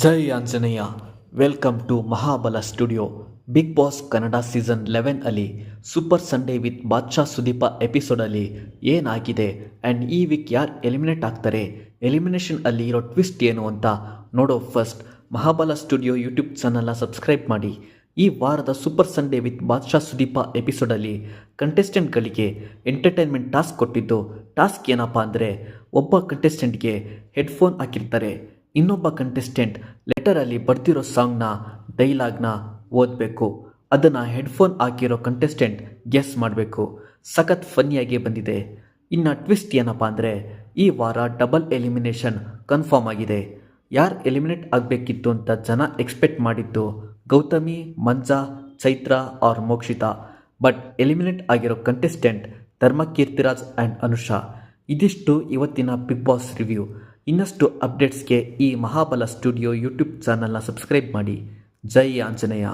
Jai Anjaneya. Welcome to Mahabala studio. Bigg Boss Kannada season 11 ಅಲ್ಲಿ super Sunday with ಬಾದ್ಶಾ Sudeep ಎಪಿಸೋಡಲ್ಲಿ ಏನಾಗಿದೆ and ಈ ವೀಕ್ ಯಾರು ಎಲಿಮಿನೇಟ್ ಆಗ್ತಾರೆ, ಎಲಿಮಿನೇಷನ್ ಅಲ್ಲಿ ಇರೋ ಟ್ವಿಸ್ಟ್ ಏನು ಅಂತ ನೋಡೋ ಫಸ್ಟ್ ಮಹಾಬಲ ಸ್ಟುಡಿಯೋ ಯೂಟ್ಯೂಬ್ ಚಾನಲ್ನ ಸಬ್ಸ್ಕ್ರೈಬ್ ಮಾಡಿ. ಈ ವಾರದ ಸೂಪರ್ ಸಂಡೇ ವಿತ್ ಬಾದ್ಶಾ ಸುದೀಪ ಎಪಿಸೋಡಲ್ಲಿ ಕಂಟೆಸ್ಟೆಂಟ್ಗಳಿಗೆ ಎಂಟರ್ಟೈನ್ಮೆಂಟ್ ಟಾಸ್ಕ್ ಕೊಟ್ಟಿದ್ದು. ಟಾಸ್ಕ್ ಏನಪ್ಪ ಅಂದರೆ, ಒಬ್ಬ ಕಂಟೆಸ್ಟೆಂಟ್ಗೆ ಹೆಡ್ಫೋನ್ ಹಾಕಿರ್ತಾರೆ, ಇನ್ನೊಬ್ಬ ಕಂಟೆಸ್ಟೆಂಟ್ ಲೆಟರಲ್ಲಿ ಬರ್ದಿರೋ ಸಾಂಗ್ನ ಡೈಲಾಗ್ನ ಓದಬೇಕು. ಅದನ್ನು ಹೆಡ್ಫೋನ್ ಹಾಕಿರೋ ಕಂಟೆಸ್ಟೆಂಟ್ ಗೆಸ್ ಮಾಡಬೇಕು. ಸಖತ್ ಫನ್ನಿಯಾಗಿ ಬಂದಿದೆ. ಇನ್ನು ಟ್ವಿಸ್ಟ್ ಏನಪ್ಪ ಅಂದರೆ, ಈ ವಾರ ಡಬಲ್ ಎಲಿಮಿನೇಷನ್ ಕನ್ಫರ್ಮ್ ಆಗಿದೆ. ಯಾರು ಎಲಿಮಿನೇಟ್ ಆಗಬೇಕಿತ್ತು ಅಂತ ಜನ ಎಕ್ಸ್ಪೆಕ್ಟ್ ಮಾಡಿದ್ದು Gautami, Manja, Chaitra or Mokshitha. But eliminate ಆಗಿರೋ ಕಂಟೆಸ್ಟೆಂಟ್ ಧರ್ಮಕೀರ್ತಿರಾಜ್ ಆ್ಯಂಡ್ ಅನುಷಾ. ಇದಿಷ್ಟು ಇವತ್ತಿನ ಬಿಗ್ ಬಾಸ್ ರಿವ್ಯೂ. ಇನ್ನಷ್ಟು ಅಪ್ಡೇಟ್ಸ್ಗೆ ಈ ಮಹಾಬಲ ಸ್ಟುಡಿಯೋ ಯೂಟ್ಯೂಬ್ ಚಾನಲ್ನ ಸಬ್ಸ್ಕ್ರೈಬ್ ಮಾಡಿ. ಜೈ ಆಂಜನೇಯ.